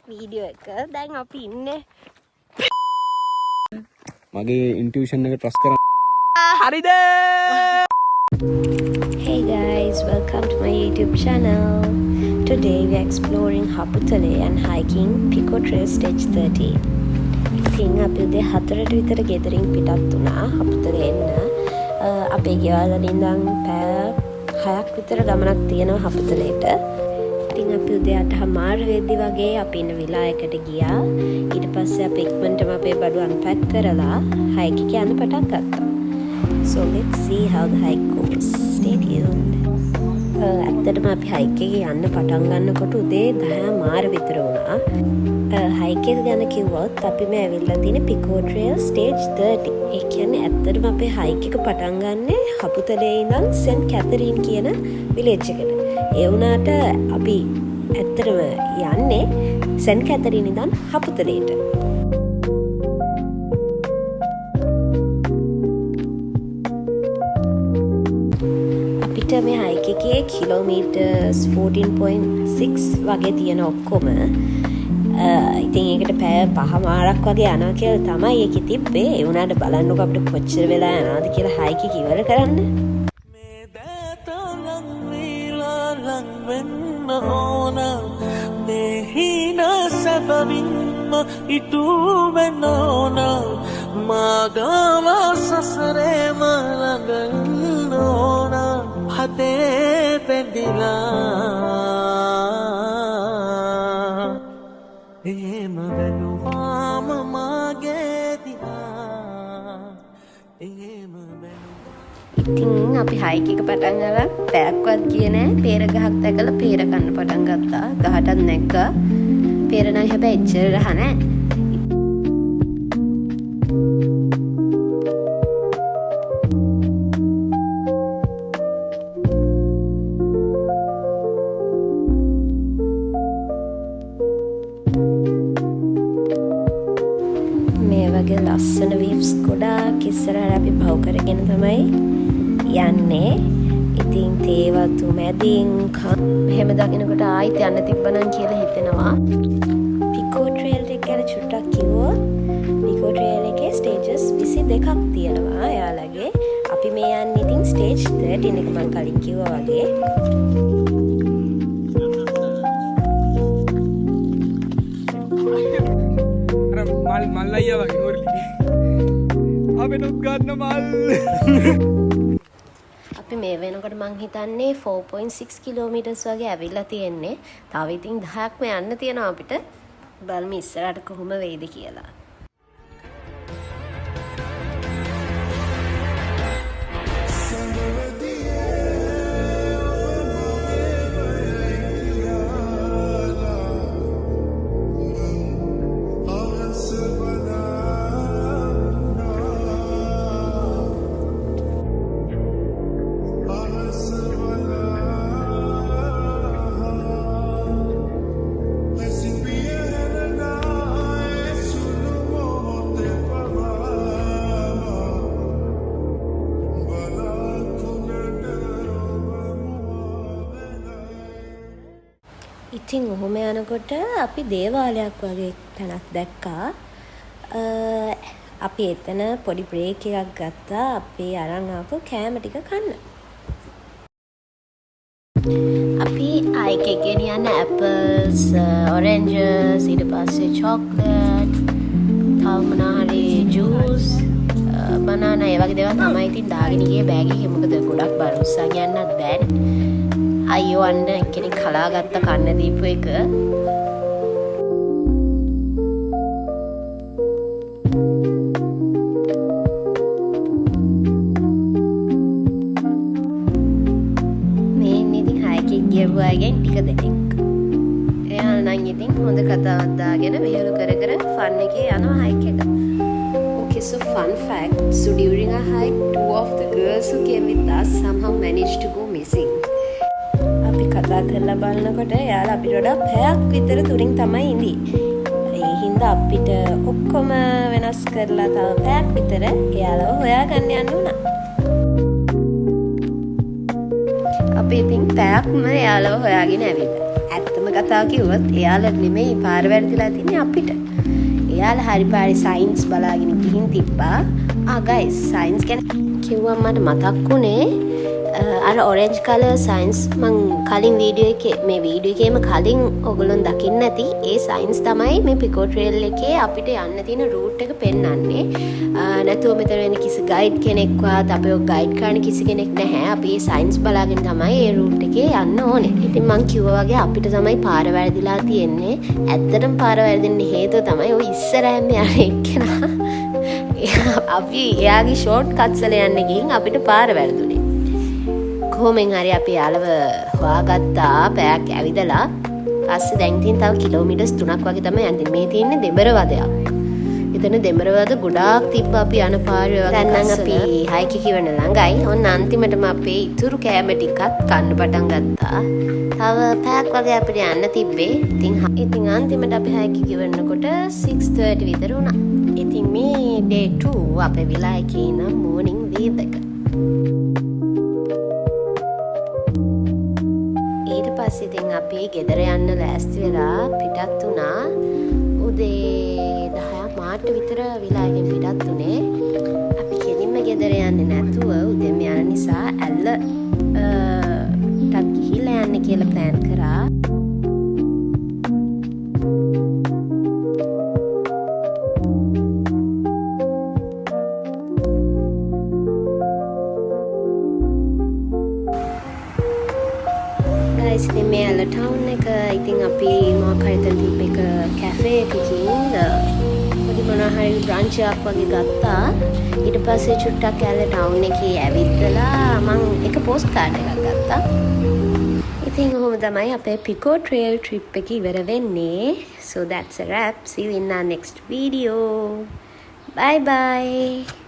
Video එක දැන් අපි ඉන්නේ මගේ ඉන්ටියුෂන් එක ට්‍රස්ට් කරන්න. හරිද? Hey guys, welcome to my YouTube channel. Today we are exploring Haputale and hiking Pico Trail Stage 30. ඉතින් අපි උදේ 4ට විතර ගෙදරින් පිටත් වුණා හපුතලේ එන්න. අපේ ගෙවල් වලින් ඉඳන් පැය 6ක් විතර ගමනක් තියෙනවා හපුතලේට. ඉතින් අපි උදේ 8:00 වෙද්දි වගේ අපි ඉන්න විලායකට ගියා. ඊට පස්සේ අපි ඉක්මනටම අපේ බඩු අන්පැක් කරලා හයික් එක යන්න පටන් ගත්තා. So let's see how the hike goes. Stay tuned. ඇත්තටම අපි හයික් එකේ යන්න පටන් ගන්නකොට උදේ 10:00 විතර වුණා. හයික් එක ගැන කිව්වොත් අපි මේ ඇවිල්ලා තියෙන Pico Trail Stage 30. ඒ කියන්නේ ඇත්තටම අපේ හයික් එක පටන් ගන්නෙ හපුතලේ ඉඳන් සෙන්ට් කැතරින් කියන විලේජ් එකට. ඒ වුණාට අපි ඇත්තටම යන්නේ සෙන්ට් කැතරින් ඉඳන් හපුතලේට. අපිට මේ හයික් එකේ කිලෝමීටර්ස් 14.6 වගේ තියෙන ඔක්කොම ඉතින් ඒකට පැය 5මාරක් වගේ යනවා කියලා තමයි ඒකේ තිබ්බේ. ඒ වුණාට බලන්නකො අපිට කොච්චර වෙලා යනවද කියලා හයික් එක ඉවර කරන්න. මේ දතලන් විලලන් වෙන්න ඕන මේ හින සැපවින්ම ඉටු වෙන්න ඕන මාගම සසරේම ළඟන්න ඕන හදේ පෙඩිලා එහෙම බැලුවාම මගේ දිහා එහෙම ඉතින් අපි හයික් එක පටන් අරන් පැයක්වත් ගියේ නෑ. පේර ගහක් දැකලා පේර ගන්න පටන් ගත්තා. ගහටත් නැග්ගා. පේර නම් හැබැයි එච්චර රහ නෑ. මේ වගේ ලස්සන වීව්ස් ගොඩාක් ඉස්සරහට අපි පහු කරගෙන තමයි යන්නේ. ඉතින් තේවතු මැදින් මෙහෙම දකිනකොට ආයිත් යන්න තිබ්බනම් කියලා හිතෙනවා. Pico Trail එක ගැන චුට්ටක් කිව්වොත් Pico Trail එකේ stages 22ක් තියෙනවා එයාලගේ. අපි මේ යන්නේ ඉතින් stage 13 එක මම කලින් කිව්වා වගේ. මල් අයියා වගේ නෝරලි. අපෙනුත් ගන්න මල්. අපි මේ වෙනකොට මං හිතන්නේ 4.6 කිලෝමීටර්ස් වගේ ඇවිල්ලා තියෙන්නේ. තව ඉතින් 10ක්ම යන්න තියෙනවා අපිට. බලමු ඉස්සරහට කොහොම වෙයිද කියලා. ඉතින් ඔහොම යනකොට අපි දේවාලයක් වගේ තැනක් දැක්කා. අපි එතන පොඩි බ්‍රේක් එකක් ගත්තා. අපි අරන් ආපු කෑම ටික කන්න. අපි හයික් එකේ යන ඇපල්ස්, ඔරෙන්ජස්, ඊට පස්සේ චොක්ලට්, තව මොනාරි ජූස්, බනානා ඒ වගේ දේවල් තමයි ඉතින් දාගෙන ගියේ බෑග් එකේ. මොකද ගොඩක් බර උස්සන් යන්නත් බෑනේ. අයියෝ අන්න කෙනෙක් කලාගත්ත කන්න දීපු එක. මේ ඉතින් හයික් එක ගියපු අයගෙන් ටික දෙනෙක්. එයාලා නම් ඉතින් හොඳ කතාවක් දාගෙන විහිළු කර කර ෆන් එකේ යනවා හයික් එක. Okay, so fun fact, so during our hike, 2 of the girls who came with us somehow managed to go missing. අපි කතා කරලා බලනකොට එයාලා අපිට වඩා පැයක් විතර දුරින් තමයි ඉඳි. ඒ හින්දා අපිට ඔක්කොම වෙනස් කරලා තව පැයක් විතර එයාලව හොයාගන්න යන්න උනා. අපි ඉතින් පැයක්ම එයාලව හොයාගෙන ඇවිල්ලා. ඇත්තම කතාව කිව්වොත් එයාලා නෙමෙයි පාර වැරදිලා තින්නේ අපිට. එයාලා හරි පාරේ සයින්ස් බලාගෙන ගිහින් තිබ්බා. ගයිස් සයින්ස් ගැන කිව්වම මට මතක් වුණේ අර ඔරෙන්ජ් කලර් සයින්ස් මං කලින් වීඩියෝ එකේ මේ වීඩියෝ එකේම කලින් ඔයගොල්ලෝ දකින්න නැති ඒ සයින්ස් තමයි මේ පිකෝ ට්‍රේල් එකේ අපිට යන්න තියෙන රූට් එක පෙන්වන්නේ. නැතුව මෙතන වෙන කිසි ගයිඩ් කෙනෙක්වත් අපේ ගයිඩ් කරන්න කිසි කෙනෙක් නැහැ. අපි මේ සයින්ස් බලාගෙන තමයි ඒ රූට් එකේ යන්න ඕනේ. ඉතින් මං කිව්වා වගේ අපිට තමයි පාර වැරදිලා තියෙන්නේ. ඇත්තටම පාර වැරදින්න හේතුව තමයි ඔය ඉස්සරහින් යන එක්කෙනා අපි එයාගේ ෂෝට් කට්ස් වල යන්න ගිහින් අපිට පාර වැරදුනේ. කොහොමෙන් හරි අපි යාළුව හොයාගත්තා පැයක් ඇවිදලා පස්සේ දැන් තියෙන තව කිලෝමීටර්ස් 3ක් වගේ තමයි යන්නේ. මේ තියෙන්නේ දෙඹරවදයක්. එතන දෙඹරවද ගොඩාක් තිබ්බ අපි යන පාරේ වගේ. දැන් නම් අපි හයික් එක ඉවරන ළඟයි. ඔන්න අන්තිමටම අපේ ඉතුරු කෑම ටිකත් කන්න පටන් ගත්තා. තව පැයක් වගේ අපිට යන්න තිබ්බේ. ඉතින් අන්තිමට අපි හයික් එක ඉවරනකොට 6:30 විතර වුණා. ඉතින් මේ day 2 අපේ විලා එකේ ඉඳන් morning view එක. ඊට පස්සේ ඉතින් අපි ගෙදර යන්න ලෑස්ති වෙලා පිටත් වුණා. උදේ 10ක් මාට විතර විලාගෙන් පිටත් උනේ. අපි කෙලින්ම ගෙදර යන්නේ නැතුව උදේම යන නිසා ටත් ගිහිල්ලා යන්න කියලා ප්ලෑන් කරා. ඉතින් මේ ඇල ටවුන් එක ඉතින් අපි මොකක් හරි තන තිබ්බ එක කැෆේ එකකින් පොඩි මොනවා හරි බ්‍රන්ච් එකක් වගේ ගත්තා. ඊට පස්සේ චුට්ටක් ඇල ටවුන් එකේ ඇවිත්ලා මම එක පෝස්ට් කාඩ් එකක් ගත්තා. ඉතින් ඔහොම තමයි අපේ පිකෝ ට්‍රේල් ට්‍රිප් එක ඉවර වෙන්නේ. So that's a wrap. See you in our next video. Bye bye.